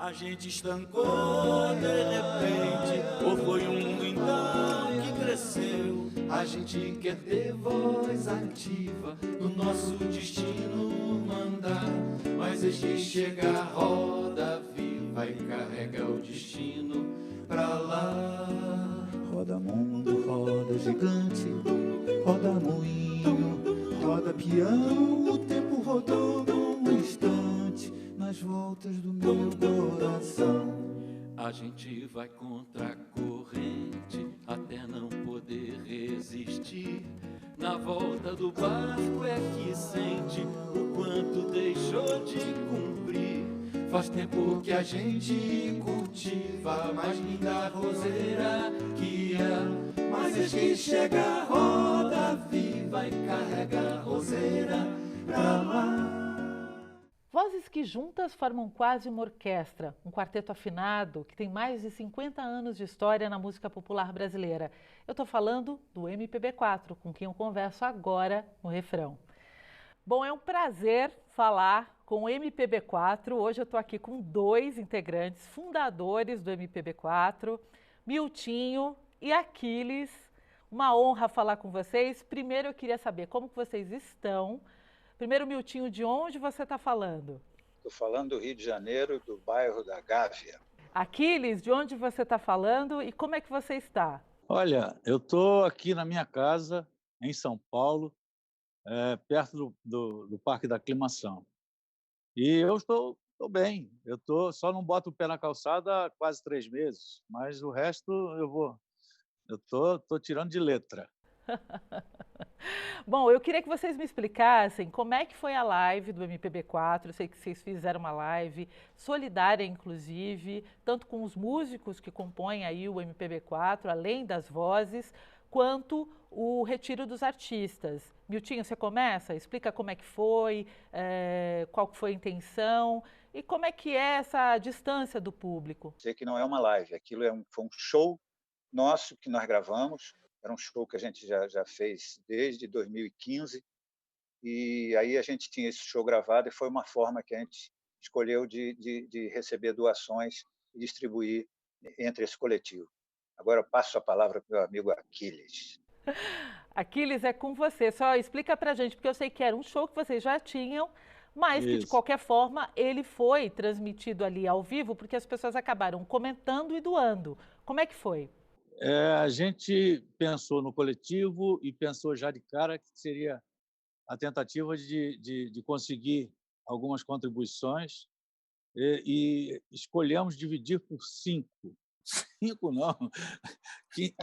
A gente estancou de repente, ou foi um mundo então que cresceu. A gente quer ter voz ativa no nosso destino mandar, mas eis que chega a roda viva e carrega o destino pra lá. Roda mundo, roda gigante, roda moinho, roda peão, o tempo rodou num instante, nas voltas do meu coração. A gente vai contra a corrente até não poder resistir. Na volta do barco é que sente o quanto deixou de cumprir. Faz tempo que a gente cultiva a mais linda roseira que há, mas eis que chega a roda viva e carrega a roseira pra lá. Vozes que juntas formam quase uma orquestra, um quarteto afinado que tem mais de 50 anos de história na música popular brasileira. Eu estou falando do MPB4, com quem eu converso agora no refrão. Bom, é um prazer falar com o MPB4. Hoje eu estou aqui com dois integrantes fundadores do MPB4, Miltinho e Aquiles. Uma honra falar com vocês. Primeiro eu queria saber como que vocês estão. Primeiro, Miltinho, de onde você está falando? Estou falando do Rio de Janeiro, do bairro da Gávea. Aquiles, de onde você está falando e como é que você está? Olha, eu estou aqui na minha casa, em São Paulo, perto do Parque da Aclimação. E eu estou bem, só não boto o pé na calçada há quase 3 meses, mas o resto eu estou tirando de letra. Bom, eu queria que vocês me explicassem como é que foi a live do MPB4. Eu sei que vocês fizeram uma live solidária, inclusive, tanto com os músicos que compõem aí o MPB4, além das vozes, quanto o retiro dos artistas. Miltinho, você começa? Explica como é que foi, qual que foi a intenção e como é que é essa distância do público. Sei que não é uma live, aquilo foi um show nosso que nós gravamos. Era um show que a gente já fez desde 2015, e aí a gente tinha esse show gravado e foi uma forma que a gente escolheu de receber doações e distribuir entre esse coletivo. Agora eu passo a palavra para o meu amigo Aquiles. Aquiles, é com você. Só explica pra gente, porque eu sei que era um show que vocês já tinham, mas que de Isso. qualquer forma ele foi transmitido ali ao vivo, porque as pessoas acabaram comentando e doando. Como é que foi? A gente pensou no coletivo e pensou já de cara que seria a tentativa de conseguir algumas contribuições e escolhemos dividir por 5. 5 não,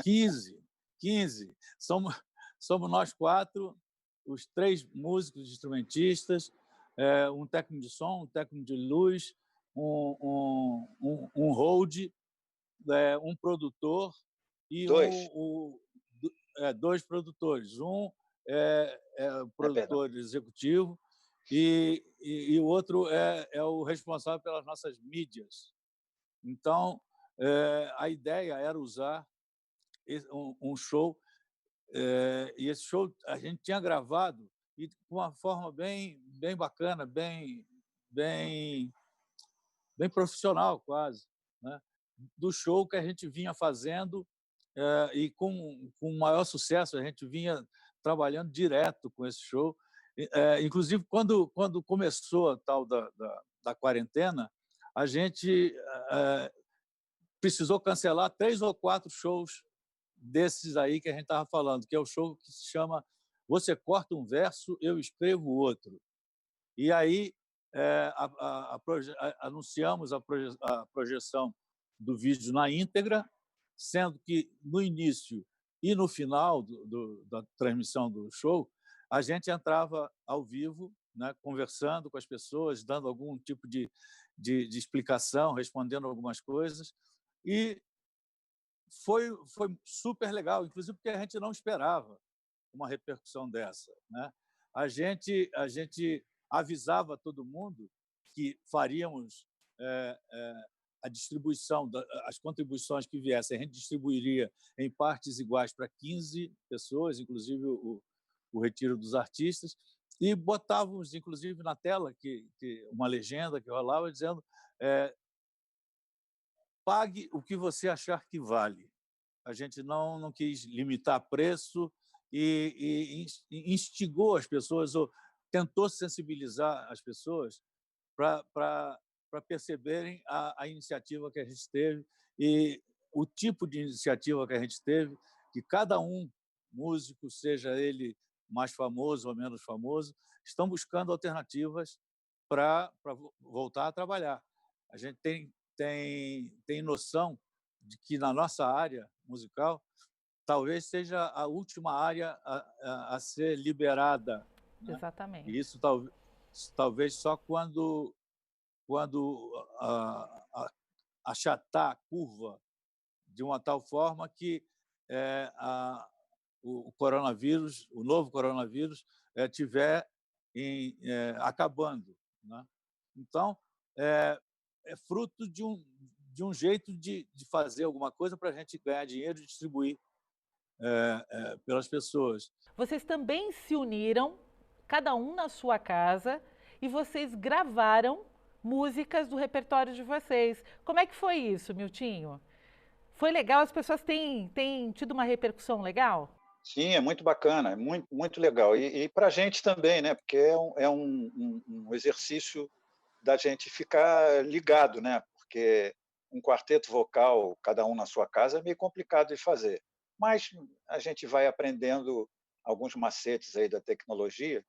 15. 15. Somos nós 4, os 3 músicos instrumentistas, um técnico de som, um técnico de luz, um hold, um produtor e Dois. 2 produtores. Um é o Perdão. produtor executivo e o outro é o responsável pelas nossas mídias. Então, a ideia era usar um show, e esse show a gente tinha gravado e com uma forma bem bacana, bem profissional quase, né? Do show que a gente vinha fazendo, e com maior sucesso. A gente vinha trabalhando direto com esse show. Inclusive, quando começou a tal da quarentena, a gente precisou cancelar 3 ou 4 shows desses aí que a gente estava falando, que é o show que se chama Você Corta um Verso, Eu Escrevo Outro. E aí anunciamos a projeção do vídeo na íntegra, sendo que no início e no final da transmissão do show, a gente entrava ao vivo, né, conversando com as pessoas, dando algum tipo de explicação, respondendo algumas coisas, e foi super legal, inclusive porque a gente não esperava uma repercussão dessa, né? A gente avisava todo mundo que faríamos a distribuição, as contribuições que viessem, a gente distribuiria em partes iguais para 15 pessoas, inclusive o retiro dos artistas, e botávamos, inclusive, na tela uma legenda que rolava dizendo pague o que você achar que vale. A gente não quis limitar preço e instigou as pessoas, ou tentou sensibilizar as pessoas para perceberem a iniciativa que a gente teve e o tipo de iniciativa que a gente teve, que cada músico, seja ele mais famoso ou menos famoso, estão buscando alternativas para voltar a trabalhar. A gente tem noção de que na nossa área musical talvez seja a última área a ser liberada, né? Exatamente. E isso talvez só quando achatar a curva de uma tal forma que o coronavírus, o novo coronavírus, tiver acabando, né? Então, é fruto de um jeito de fazer alguma coisa para a gente ganhar dinheiro e distribuir pelas pessoas. Vocês também se uniram, cada um na sua casa, e vocês gravaram músicas do repertório de vocês. Como é que foi isso, Miltinho? Foi legal? As pessoas têm tido uma repercussão legal? Sim, é muito bacana, é muito, muito legal. E para a gente também, né? Porque é um exercício da gente ficar ligado, né? Porque um quarteto vocal, cada um na sua casa, é meio complicado de fazer. Mas a gente vai aprendendo alguns macetes aí da tecnologia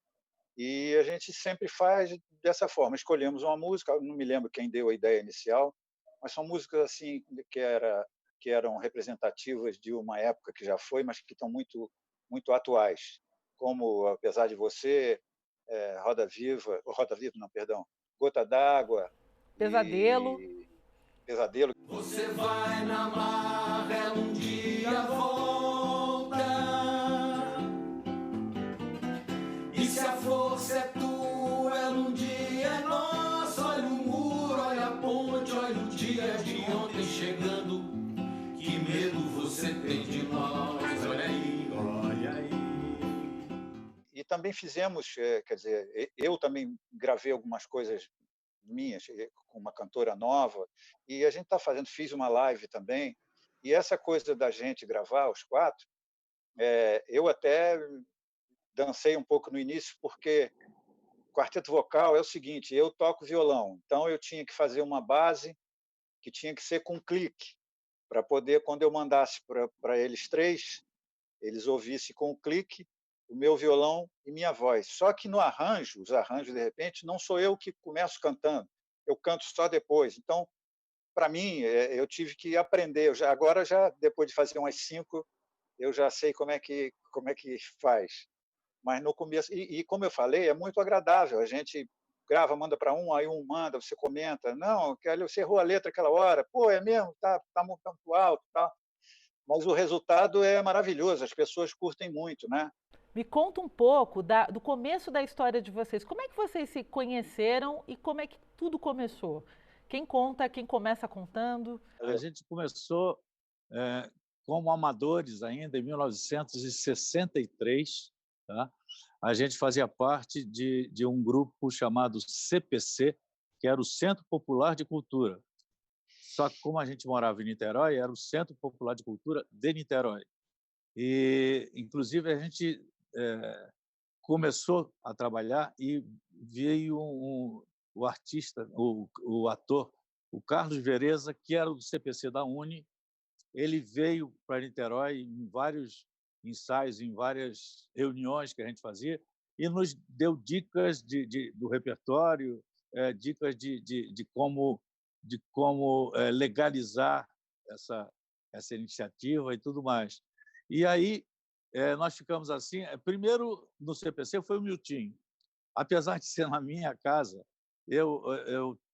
e a gente sempre faz dessa forma. Escolhemos uma música, não me lembro quem deu a ideia inicial, mas são músicas assim que eram representativas de uma época que já foi, mas que estão muito atuais, como Apesar de Você, Roda Viva, não, perdão, Gota d'Água Pesadelo. e Pesadelo. Você vai na marra, ela um dia volta. E se a força é tua, ela um dia é nossa. Olha o muro, olha a ponte, olha o dia de ontem chegando. Que medo você tem de nós, olha aí, olha aí. E também fizemos, quer dizer, eu também gravei algumas coisas minhas com uma cantora nova, e a gente fiz uma live também, e essa coisa da gente gravar os quatro, eu até dancei um pouco no início, porque quarteto vocal é o seguinte, eu toco violão, então eu tinha que fazer uma base que tinha que ser com clique, para poder, quando eu mandasse para eles três, eles ouvissem com o clique o meu violão e minha voz. Só que no arranjo, os arranjos, de repente, não sou eu que começo cantando, eu canto só depois. Então, para mim, eu tive que aprender. Agora, depois de fazer umas 5, eu já sei como é que faz. Mas no começo, como eu falei, é muito agradável. A gente grava, manda para um, aí um manda, você comenta. Não, você errou a letra aquela hora. Pô, é mesmo? Tá muito alto, tá? Mas o resultado é maravilhoso, as pessoas curtem muito, né? Me conta um pouco do começo da história de vocês. Como é que vocês se conheceram e como é que tudo começou? Quem conta, quem começa contando? A gente começou como amadores ainda em 1963. Tá? A gente fazia parte de um grupo chamado CPC, que era o Centro Popular de Cultura. Só que, como a gente morava em Niterói, era o Centro Popular de Cultura de Niterói. E, inclusive, a gente começou a trabalhar e veio o artista, o ator, o Carlos Vereza, que era do CPC da Uni. Ele veio para Niterói em vários ensaios, em várias reuniões que a gente fazia, e nos deu dicas do repertório, dicas de como legalizar essa iniciativa e tudo mais. E aí nós ficamos assim. Primeiro, no CPC, foi o Miltinho. Apesar de ser na minha casa,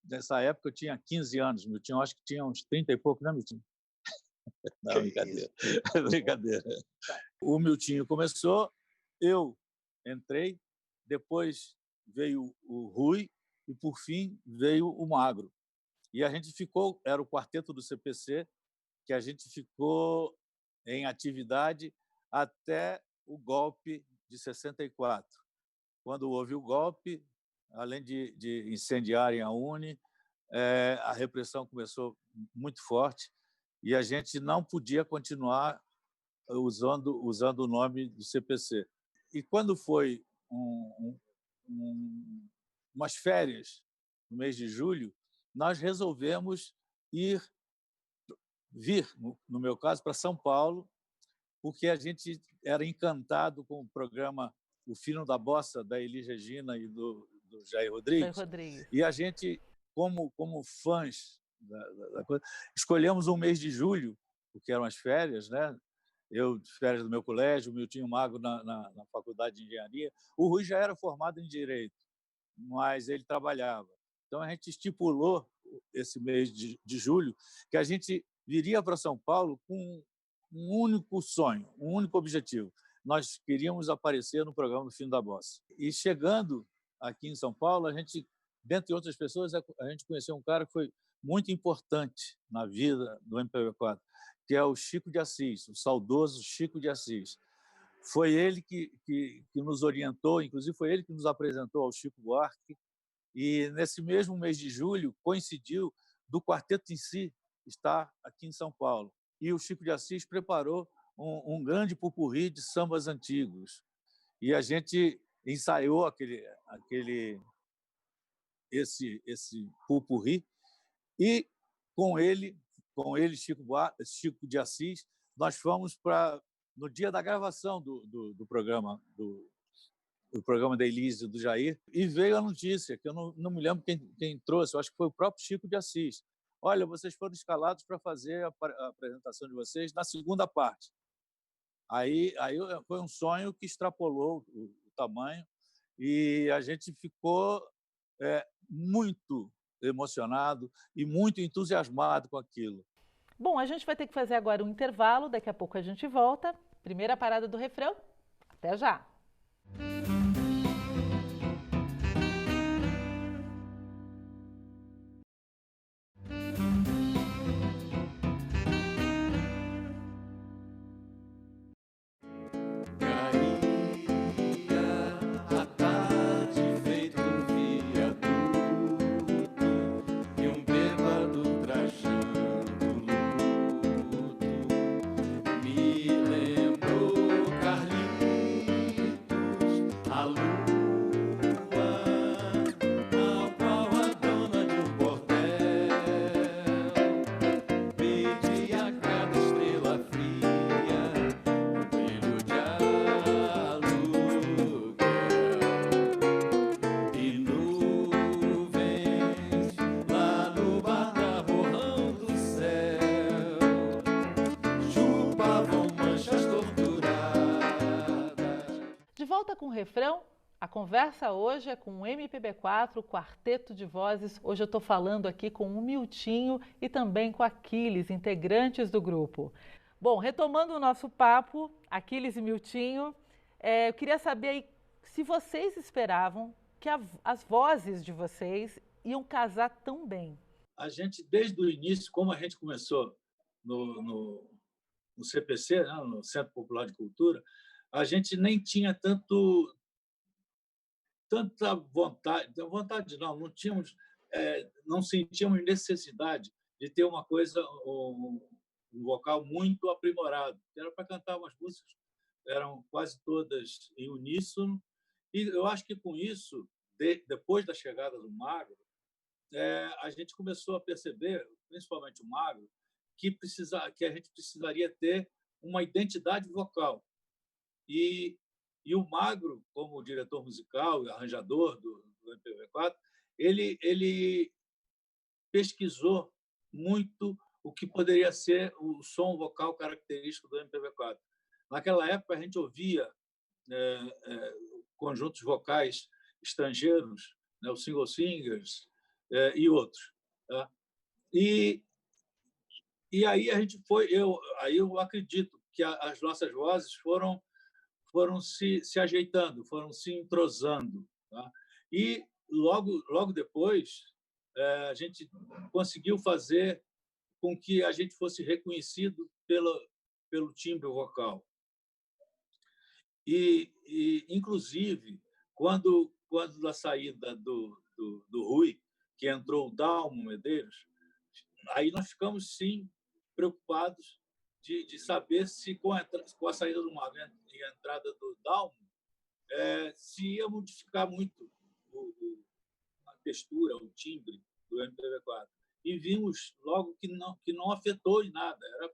nessa época, eu tinha 15 anos. O Miltinho, acho que tinha uns 30 e pouco, né, Miltinho? Não, brincadeira. Brincadeira. O Miltinho começou, eu entrei, depois veio o Rui e, por fim, veio o Magro. E a gente ficou, era o quarteto do CPC, que a gente ficou em atividade até o golpe de 64. Quando houve o golpe, além de incendiarem a Uni, a repressão começou muito forte e a gente não podia continuar usando o nome do CPC. E quando foi umas férias, no mês de julho, nós resolvemos vir, no meu caso, para São Paulo, porque a gente era encantado com o programa O Fino da Bossa, da Elis Regina e do Jair Rodrigues. E a gente, como fãs da coisa, escolhemos um mês de julho, porque eram as férias, né? Eu, de férias do meu colégio, o Miltinho Mago na Faculdade de Engenharia. O Rui já era formado em Direito, mas ele trabalhava. Então, a gente estipulou esse mês de julho que a gente viria para São Paulo com um único sonho, um único objetivo. Nós queríamos aparecer no programa do Fino da Bossa. E chegando aqui em São Paulo, a gente, dentre outras pessoas, a gente conheceu um cara que foi muito importante na vida do MPB4, que é o Chico de Assis, o saudoso Chico de Assis. Foi ele que nos orientou, inclusive foi ele que nos apresentou ao Chico Buarque, e nesse mesmo mês de julho coincidiu do quarteto em si estar aqui em São Paulo. E o Chico de Assis preparou um grande popurrí de sambas antigos. E a gente ensaiou esse popurrí, e com ele Chico de Assis, nós fomos no dia da gravação do programa da Elise e do Jair, e veio a notícia, que eu não me lembro quem trouxe, eu acho que foi o próprio Chico de Assis. Olha, vocês foram escalados para fazer a apresentação de vocês na segunda parte. Aí foi um sonho que extrapolou o tamanho e a gente ficou muito emocionado e muito entusiasmado com aquilo. Bom, a gente vai ter que fazer agora um intervalo, daqui a pouco a gente volta. Primeira parada do refrão. Até já! Com o refrão, a conversa hoje é com o MPB4, o Quarteto de Vozes. Hoje eu estou falando aqui com o Miltinho e também com Aquiles, integrantes do grupo. Bom, retomando o nosso papo, Aquiles e Miltinho, eu queria saber aí se vocês esperavam que as vozes de vocês iam casar tão bem. A gente, desde o início, como a gente começou no CPC, né, no Centro Popular de Cultura, a gente nem tinha tanta vontade não tínhamos, não sentíamos necessidade de ter uma coisa, um vocal muito aprimorado. Era para cantar umas músicas, eram quase todas em uníssono, e eu acho que com isso, depois da chegada do Magro, a gente começou a perceber, principalmente o Magro, que a gente precisaria ter uma identidade vocal. E o Magro, como diretor musical e arranjador do MPB4, ele pesquisou muito o que poderia ser o som vocal característico do MPB4. Naquela época, a gente ouvia conjuntos vocais estrangeiros, né, os single singers e outros. Tá? E aí a gente eu acredito que as nossas vozes foram se ajeitando, foram se entrosando. Tá? E, logo depois, a gente conseguiu fazer com que a gente fosse reconhecido pelo timbre vocal. E inclusive, quando da saída do Rui, que entrou o Dalmo Medeiros, aí nós ficamos, sim, preocupados de saber se, com a saída do Magro e a entrada do Dalmo, se ia modificar muito a textura, o timbre do MPB4. E vimos logo que não afetou em nada. Era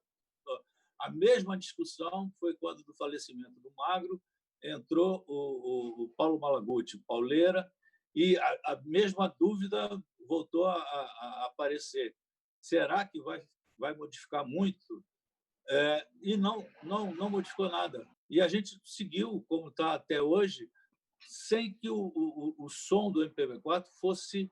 a mesma discussão foi quando, do falecimento do Magro, entrou o Paulo Malaguti, o Pauleira, e a mesma dúvida voltou a aparecer. Será que vai modificar muito? E não modificou nada. E a gente seguiu, como está até hoje, sem que o som do MPB4 fosse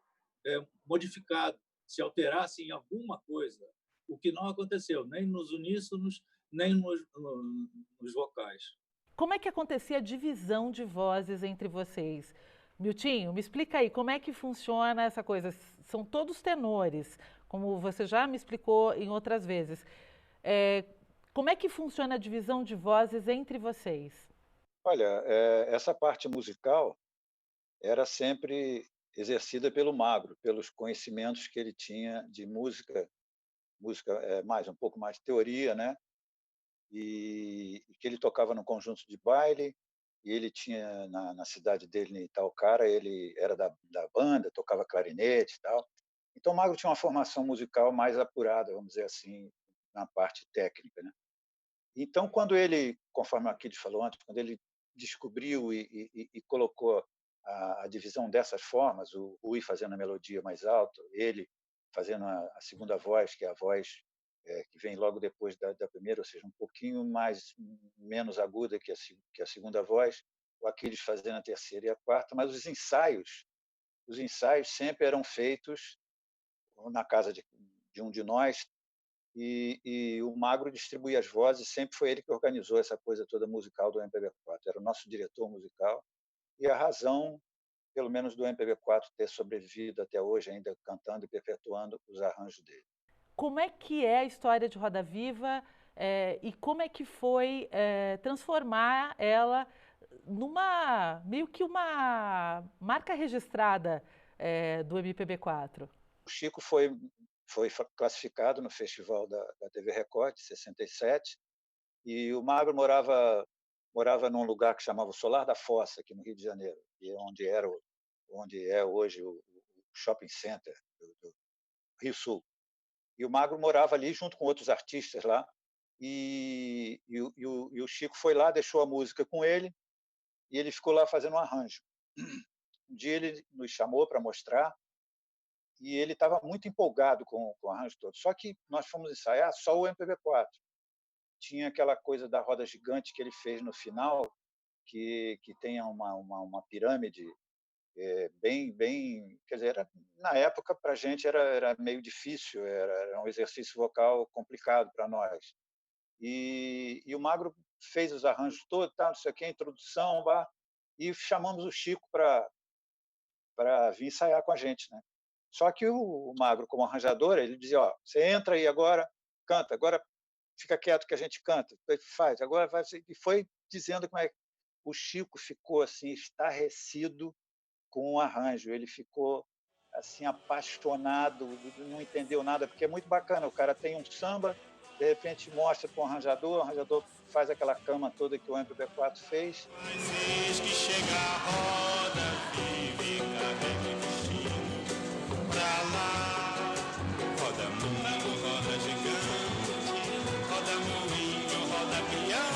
modificado, se alterasse em alguma coisa, o que não aconteceu, nem nos uníssonos, nem nos vocais. Como é que acontecia a divisão de vozes entre vocês? Miltinho, me explica aí, como é que funciona essa coisa? São todos tenores, como você já me explicou em outras vezes. Como é que funciona a divisão de vozes entre vocês? Olha, essa parte musical era sempre exercida pelo Magro, pelos conhecimentos que ele tinha de música mais um pouco mais teoria, né? E que ele tocava no conjunto de baile, e ele tinha na cidade dele, em Itaocara, ele era da banda, tocava clarinete e tal. Então o Magro tinha uma formação musical mais apurada, vamos dizer assim, na parte técnica, né? Então, quando ele, conforme o Aquiles falou antes, quando ele descobriu e colocou a divisão dessas formas, o Rui fazendo a melodia mais alta, ele fazendo a segunda voz, que é a voz que vem logo depois da primeira, ou seja, um pouquinho menos aguda que a segunda voz, o Aquiles fazendo a terceira e a quarta, mas os ensaios sempre eram feitos na casa de um de nós, e o Magro distribuía as vozes, sempre foi ele que organizou essa coisa toda musical do MPB4, era o nosso diretor musical, e a razão, pelo menos do MPB4 ter sobrevivido até hoje, ainda cantando e perpetuando os arranjos dele. Como é que é a história de Roda Viva e como é que foi transformar ela meio que uma marca registrada do MPB4? O Chico foi classificado no festival da TV Record, de 67, e o Magro morava num lugar que chamava o Solar da Fossa, aqui no Rio de Janeiro, onde é hoje o shopping center do Rio Sul. E o Magro morava ali junto com outros artistas lá, e o Chico foi lá, deixou a música com ele, e ele ficou lá fazendo um arranjo. Um dia ele nos chamou para mostrar, e ele estava muito empolgado com o arranjo todo. Só que nós fomos ensaiar só o MPB4. Tinha aquela coisa da roda gigante que ele fez no final, que tem uma pirâmide bem, quer dizer, na época para a gente era meio difícil, era um exercício vocal complicado para nós. E o Magro fez os arranjos todos, tá, não sei o que, a introdução, e chamamos o Chico para vir ensaiar com a gente, né? Só que o Magro, como arranjador, ele dizia: você entra aí agora, canta, agora fica quieto que a gente canta, faz, agora vai. E foi dizendo como é que o Chico ficou assim estarrecido com o arranjo, ele ficou assim apaixonado, não entendeu nada, porque é muito bacana, o cara tem um samba, de repente mostra para o arranjador faz aquela cama toda que o MPB4 fez. Mas eis que chega a roda viva e carrega o destino pra lá. Roda mundo, roda gigante, roda moinho, roda peão,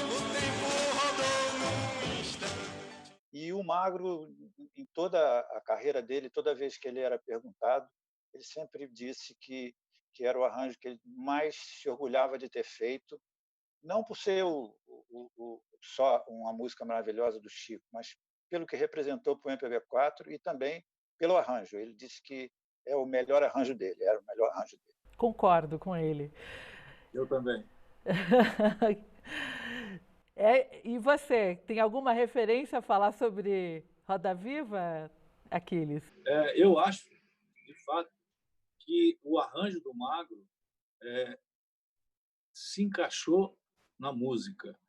o tempo rodou num instante. E o Magro, em toda a carreira dele, toda vez que ele era perguntado, ele sempre disse que era o arranjo que ele mais se orgulhava de ter feito, não por ser só uma música maravilhosa do Chico, mas pelo que representou para o MPB4 e também pelo arranjo. Ele disse que é o melhor arranjo dele, era o melhor arranjo dele. Concordo com ele. Eu também. E você, tem alguma referência a falar sobre Roda Viva, Aquiles? Eu acho, de fato, que o arranjo do Magro se encaixou na música.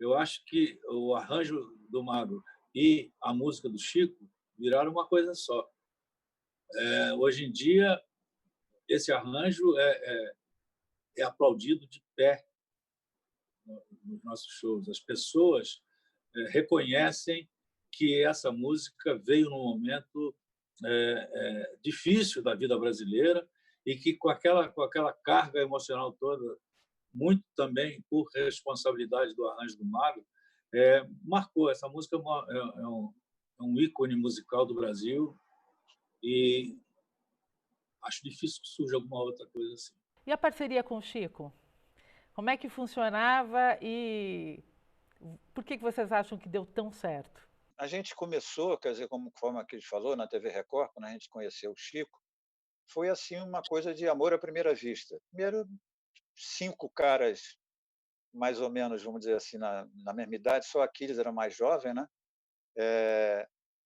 Eu acho que o arranjo do Magro e a música do Chico viraram uma coisa só. Hoje em dia, esse arranjo é aplaudido de pé nos nossos shows. As pessoas reconhecem que essa música veio num momento difícil da vida brasileira e que com aquela carga emocional toda, muito também por responsabilidade do arranjo do Magro, marcou. Essa música é um ícone musical do Brasil e acho difícil que surja alguma outra coisa assim. E a parceria com o Chico? Como é que funcionava e por que vocês acham que deu tão certo? A gente começou, quer dizer, conforme a Cris falou, na TV Record, quando a gente conheceu o Chico, foi assim uma coisa de amor à primeira vista. Primeiro, 5 caras, mais ou menos, vamos dizer assim, na mesma idade, só Aquiles era mais jovem, né?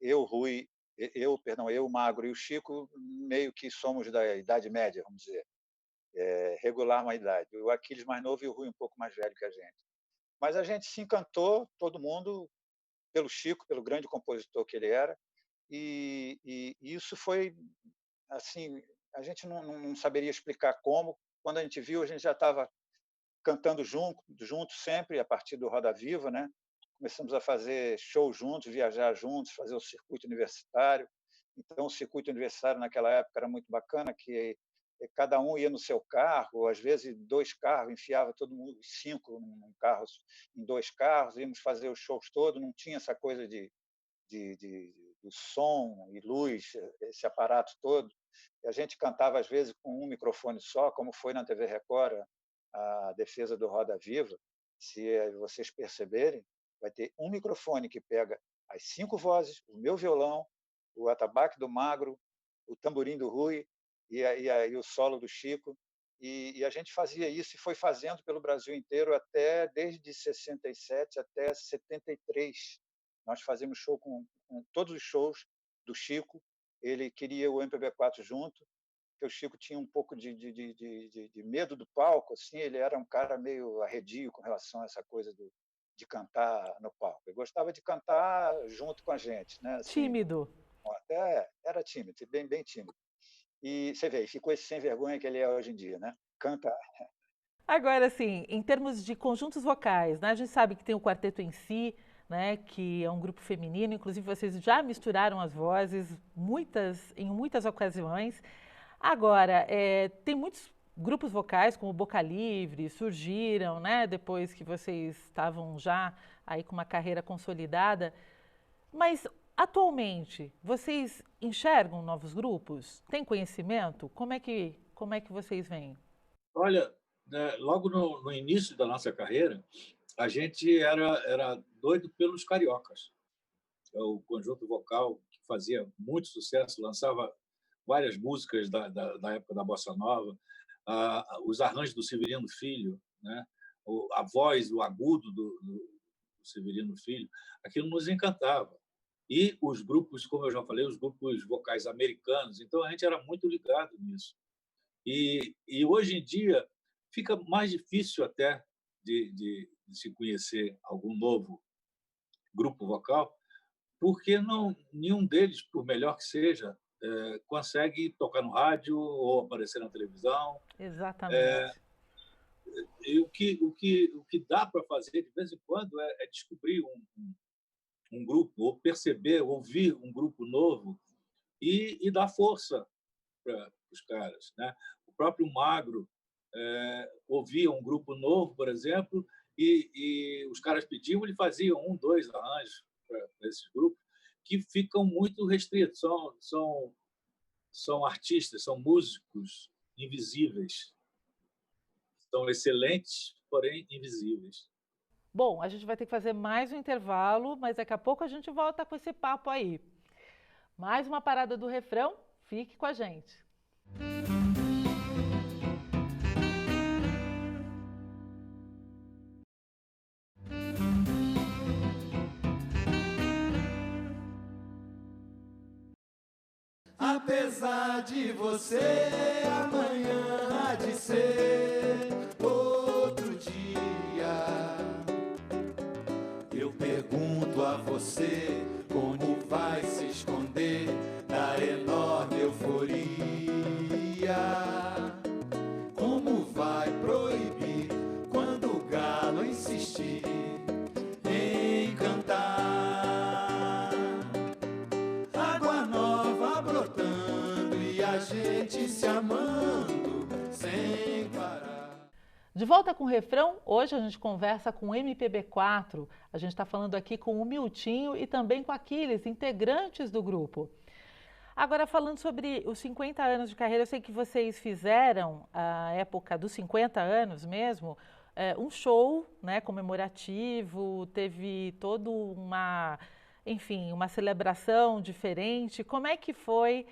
Eu, o Magro e o Chico, meio que somos da idade média, vamos dizer, regular uma idade. O Aquiles mais novo e o Rui um pouco mais velho que a gente. Mas a gente se encantou, todo mundo, pelo Chico, pelo grande compositor que ele era, e isso foi assim, a gente não saberia explicar como. Quando a gente viu, a gente já estava cantando junto sempre, a partir do Roda Viva, né? Começamos a fazer show juntos, viajar juntos, fazer o circuito universitário. Então, o circuito universitário naquela época era muito bacana, que cada um ia no seu carro, às vezes 2 carros, enfiava todo mundo, 5 num carro, em 2 carros, íamos fazer os shows todos, não tinha essa coisa de som e luz, esse aparato todo. E a gente cantava, às vezes, com um microfone só, como foi na TV Record, a defesa do Roda Viva. Se vocês perceberem, vai ter um microfone que pega as 5 vozes, o meu violão, o atabaque do Magro, o tamborim do Rui e o solo do Chico. E a gente fazia isso e foi fazendo pelo Brasil inteiro desde 67 até 73. Nós fazíamos show com todos os shows do Chico. Ele queria o MPB4 junto, porque o Chico tinha um pouco de medo do palco, assim. Ele era um cara meio arredio com relação a essa coisa de cantar no palco. Ele gostava de cantar junto com a gente, né? Assim, tímido. Até era tímido, bem tímido. E você vê, ficou esse sem vergonha que ele é hoje em dia, né? Canta. Agora, assim, em termos de conjuntos vocais, né? A gente sabe que tem o quarteto em si, né, que é um grupo feminino, inclusive vocês já misturaram as vozes em muitas ocasiões. Agora, tem muitos grupos vocais, como o Boca Livre, surgiram, né, depois que vocês estavam já aí com uma carreira consolidada. Mas, atualmente, vocês enxergam novos grupos? Tem conhecimento? Como é que vocês veem? Olha, logo no início da nossa carreira, a gente era doido pelos cariocas. O conjunto vocal que fazia muito sucesso, lançava várias músicas da época da Bossa Nova, os arranjos do Severino Filho, né? A voz, o agudo do Severino Filho, aquilo nos encantava. E os grupos, como eu já falei, os grupos vocais americanos, então a gente era muito ligado nisso. E hoje em dia fica mais difícil até de se conhecer algum novo grupo vocal, porque nenhum deles, por melhor que seja, consegue tocar no rádio ou aparecer na televisão. Exatamente. E o que dá para fazer de vez em quando é descobrir um grupo, ou perceber, ouvir um grupo novo e dar força para os caras, né? O próprio Magro ouvia um grupo novo, por exemplo, e os caras pediam, ele fazia 1, 2 arranjos para esses grupos, que ficam muito restritos. São artistas, são músicos invisíveis. São excelentes, porém invisíveis. Bom, a gente vai ter que fazer mais um intervalo, mas daqui a pouco a gente volta com esse papo aí. Mais uma parada do refrão, fique com a gente. Apesar de você, amanhã há de ser outro dia. Eu você como vai se esconder da enorme euforia. De volta com o refrão, hoje a gente conversa com o MPB4. A gente está falando aqui com o Miltinho e também com Aquiles, integrantes do grupo. Agora, falando sobre os 50 anos de carreira, eu sei que vocês fizeram, a época dos 50 anos mesmo, um show, né, comemorativo, teve toda uma, enfim, uma celebração diferente. Como é que foi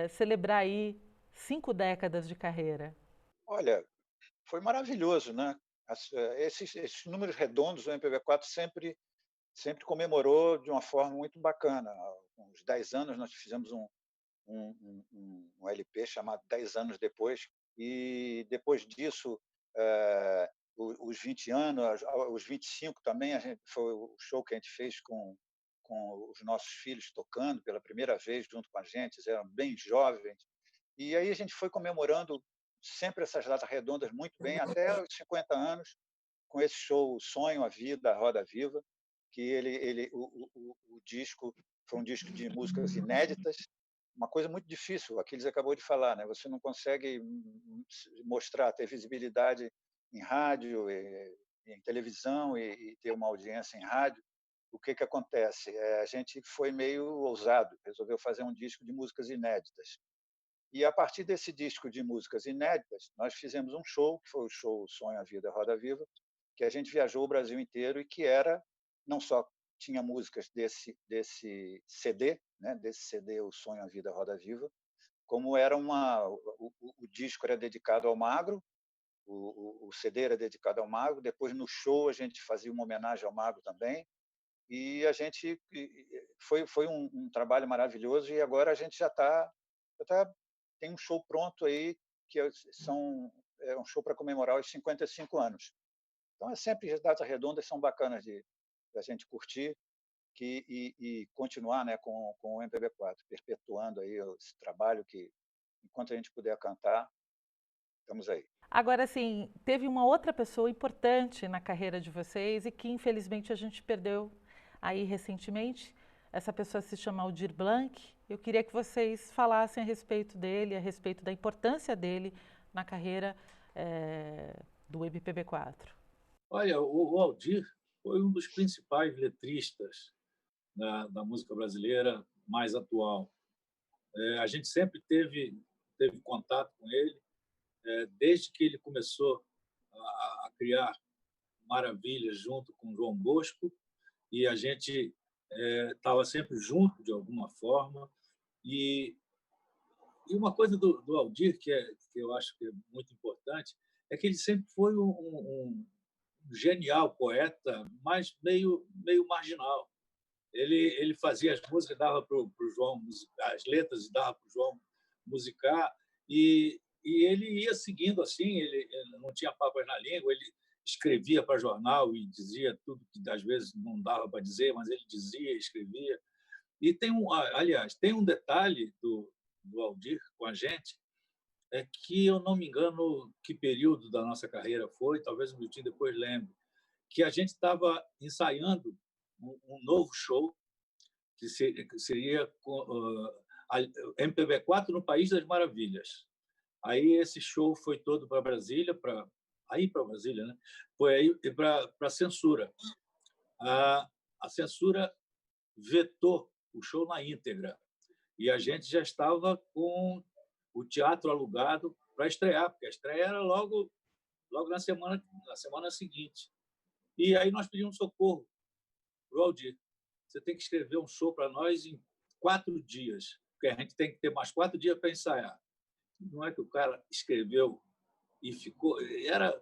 celebrar aí 5 décadas de carreira? Olha, foi maravilhoso, né? Esses números redondos, o MPB4 sempre comemorou de uma forma muito bacana. Há uns 10 anos nós fizemos um LP chamado 10 anos depois, e depois disso, os 20 anos, os 25 também, foi o show que a gente fez com os nossos filhos tocando pela primeira vez junto com a gente, eles eram bem jovens, e aí a gente foi comemorando sempre essas datas redondas muito bem, até os 50 anos, com esse show Sonho, a Vida, a Roda Viva, que o disco foi um disco de músicas inéditas, uma coisa muito difícil, Aquiles acabou de falar, né? Você não consegue mostrar, ter visibilidade em rádio, em televisão e ter uma audiência em rádio. O que acontece? A gente foi meio ousado, resolveu fazer um disco de músicas inéditas. E a partir desse disco de músicas inéditas, nós fizemos um show, que foi o show Sonho, a Vida, a Roda Viva, que a gente viajou o Brasil inteiro e que era, não só tinha músicas desse CD, né, desse CD O Sonho, a Vida, a Roda Viva, como era o disco era dedicado ao Magro, o CD era dedicado ao Magro, depois no show a gente fazia uma homenagem ao Magro também, e a gente foi um trabalho maravilhoso, e agora a gente já tem um show pronto aí que é um show para comemorar os 55 anos. Então sempre as datas redondas são bacanas de a gente curtir e continuar, né, com o MPB4, perpetuando aí esse trabalho que enquanto a gente puder cantar, estamos aí. Agora, assim, teve uma outra pessoa importante na carreira de vocês e que infelizmente a gente perdeu aí recentemente. Essa pessoa se chama Aldir Blanc. Eu queria que vocês falassem a respeito dele, a respeito da importância dele na carreira do MPB4. Olha, o Aldir foi um dos principais letristas da música brasileira mais atual. A gente sempre teve contato com ele, desde que ele começou a criar maravilhas junto com João Bosco, e a gente estava sempre junto de alguma forma. E uma coisa do Aldir que eu acho que é muito importante é que ele sempre foi um genial poeta, mas meio marginal. Ele fazia as músicas, dava para o João as letras e dava para o João musicar, e ele ia seguindo assim, ele não tinha papas na língua, ele escrevia para jornal e dizia tudo que às vezes não dava para dizer, mas ele dizia, escrevia. E aliás, tem um detalhe do Aldir com a gente, é que eu não me engano que período da nossa carreira foi, talvez o Miltinho depois lembre, que a gente estava ensaiando um novo show que seria MPB4 no País das Maravilhas. Aí esse show foi todo para Brasília, para Brasília, né? Foi aí para a censura. A censura vetou o show na íntegra e a gente já estava com o teatro alugado para estrear, porque a estreia era logo na semana seguinte. E aí nós pedimos socorro para o Aldir. Você tem que escrever um show para nós em 4 dias, porque a gente tem que ter mais 4 dias para ensaiar. Não é que o cara escreveu e ficou... Era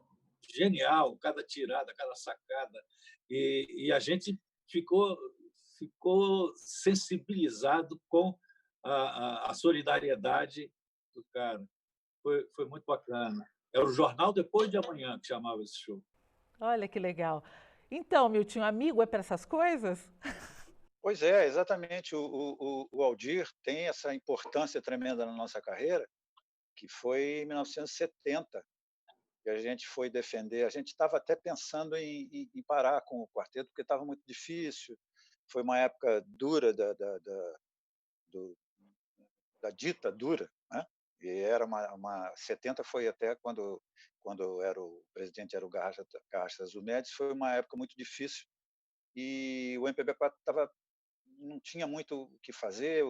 genial, cada tirada, cada sacada. E a gente ficou sensibilizado com a solidariedade do cara. Foi muito bacana. Era o Jornal Depois de Amanhã que chamava esse show. Olha que legal. Então, Miltinho, amigo é para essas coisas? Pois é, exatamente. O Aldir tem essa importância tremenda na nossa carreira, que foi em 1970, que a gente foi defender. A gente estava até pensando em parar com o quarteto, porque estava muito difícil. Foi uma época dura da ditadura, né? E era 70 foi até quando era o presidente era o Garrastazu Médici, foi uma época muito difícil, e o MPB4 não tinha muito o que fazer,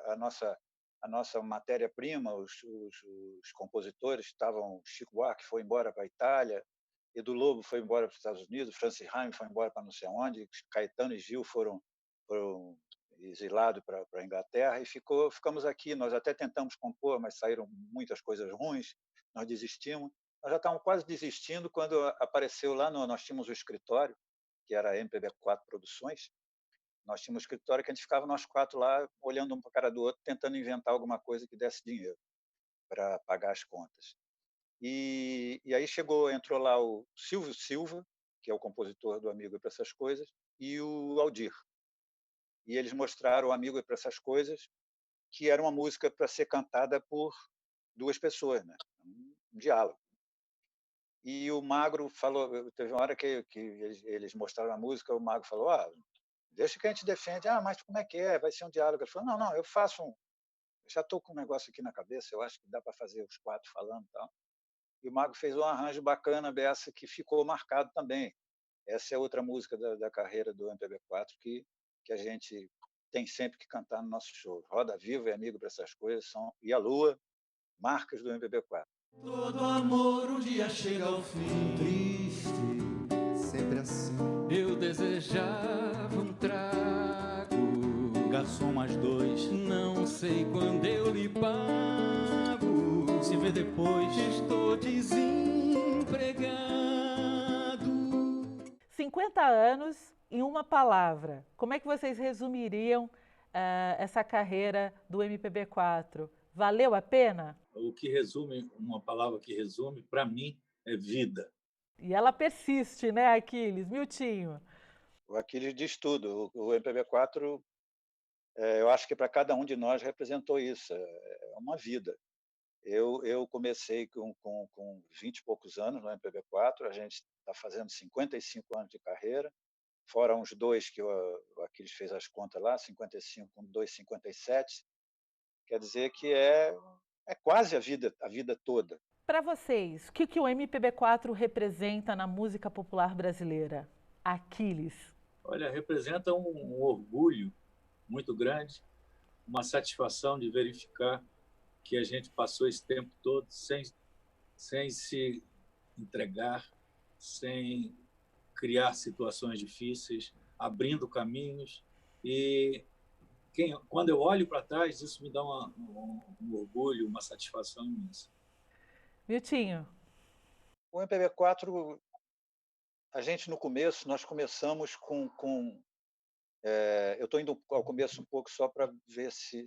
a nossa matéria-prima, os compositores estavam, Chico Buarque foi embora para a Itália, Edu Lobo foi embora para os Estados Unidos, Francis Raime foi embora para não sei onde, Caetano e Gil foram exilados para a Inglaterra, e ficamos aqui. Nós até tentamos compor, mas saíram muitas coisas ruins, nós desistimos. Nós já estávamos quase desistindo quando apareceu lá, nós tínhamos o escritório, que era a MPB4 Produções. Nós tínhamos um escritório que a gente ficava nós 4 lá, olhando um para a cara do outro, tentando inventar alguma coisa que desse dinheiro para pagar as contas. E aí entrou lá o Silvio Silva, que é o compositor do Amigo e para essas coisas, e o Aldir. E eles mostraram o Amigo e para essas coisas, que era uma música para ser cantada por 2 pessoas, né? Um diálogo. E o Magro falou, teve uma hora que eles mostraram a música, o Magro falou: deixa que a gente defende. Mas como é que é? Vai ser um diálogo. Ele falou: não, eu faço eu já estou com um negócio aqui na cabeça, eu acho que dá para fazer os 4 falando e tal. E o Magro fez um arranjo bacana dessa que ficou marcado também. Essa é outra música da carreira do MPB4 que a gente tem sempre que cantar no nosso show. Roda Viva e Amigo para essas coisas e a Lua, marcas do MPB4. Todo amor um dia chega ao fim. Triste, é sempre assim. Eu desejava um trago, Garçom mais 2. não sei quando eu lhe pago. Se vê depois. Estou desempregado. 50 anos em uma palavra. Como é que vocês resumiriam essa carreira do MPB4? Valeu a pena? O que resume, uma palavra que resume, para mim, é vida. E ela persiste, né, Aquiles? Miltinho. O Aquiles diz tudo. O MPB4, eu acho que para cada um de nós representou isso. É uma vida. Eu comecei com 20 e poucos anos no MPB4, a gente está fazendo 55 anos de carreira, fora uns 2 que o Aquiles fez as contas lá, 55 com 2, 57. Quer dizer que é quase a vida toda. Para vocês, o que o MPB4 representa na música popular brasileira? Aquiles. Olha, representa um orgulho muito grande, uma satisfação de verificar que a gente passou esse tempo todo sem se entregar, sem criar situações difíceis, abrindo caminhos. E quando eu olho para trás, isso me dá um orgulho, uma satisfação imensa. Miltinho. O MPB4, a gente no começo, nós começamos com eu estou indo ao começo um pouco só para ver se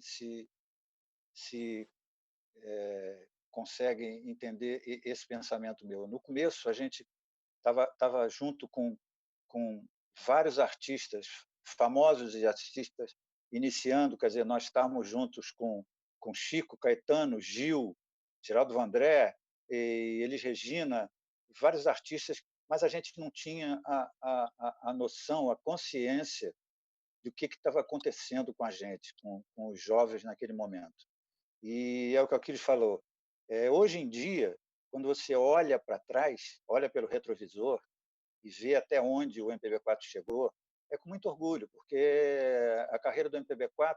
conseguem entender esse pensamento meu. No começo, a gente estava junto com vários artistas, famosos e artistas, iniciando, quer dizer, nós estávamos juntos com Chico, Caetano, Gil, Geraldo Vandré, Elis Regina, vários artistas, mas a gente não tinha a noção, a consciência do que estava acontecendo com a gente, com os jovens naquele momento. E é o que o Aquiles falou. Hoje em dia, quando você olha para trás, olha pelo retrovisor e vê até onde o MPB4 chegou, é com muito orgulho, porque a carreira do MPB4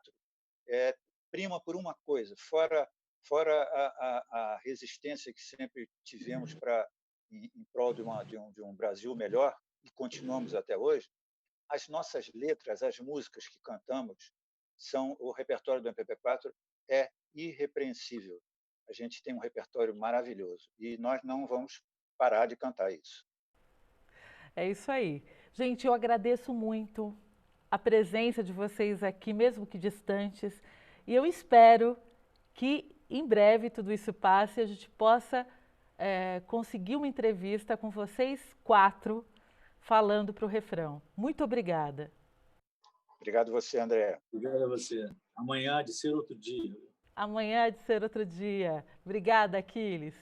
prima por uma coisa, fora a resistência que sempre tivemos em prol de um Brasil melhor, e continuamos até hoje, as nossas letras, as músicas que cantamos, o repertório do MPB4 é irrepreensível. A gente tem um repertório maravilhoso e nós não vamos parar de cantar isso. É isso aí. Gente, eu agradeço muito a presença de vocês aqui, mesmo que distantes, e eu espero que em breve tudo isso passe e a gente possa conseguir uma entrevista com vocês 4 falando para o refrão. Muito obrigada. Obrigado você, André. Obrigado a você. Amanhã há de ser outro dia. Amanhã há de ser outro dia. Obrigada, Aquiles.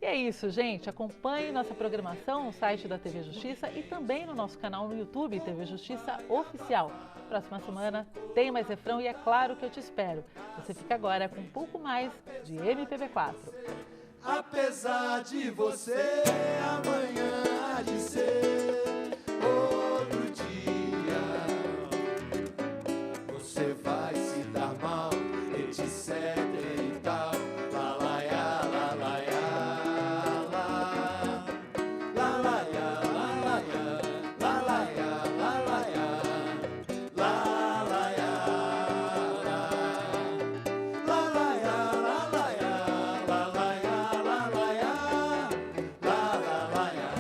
E é isso, gente. Acompanhe nossa programação no site da TV Justiça e também no nosso canal no YouTube, TV Justiça Oficial. Próxima semana tem mais refrão e é claro que eu te espero. Você fica agora com um pouco mais de MPB4. Apesar de você, amanhã há de ser outro dia. Você vai se dar mal, etc e tal. Lá, lá, ya, lá, lá, ya, lá. Lá, lá, ya, lá, lá, ya. Lá, lá, ya, lá, lá, ya. Lá, lá, ya, lá. Lá, lá, ya, lá, lá, ya. Lá, lá, ya, lá, lá, ya. Lá, lá, lá, ya.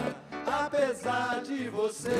Apesar de você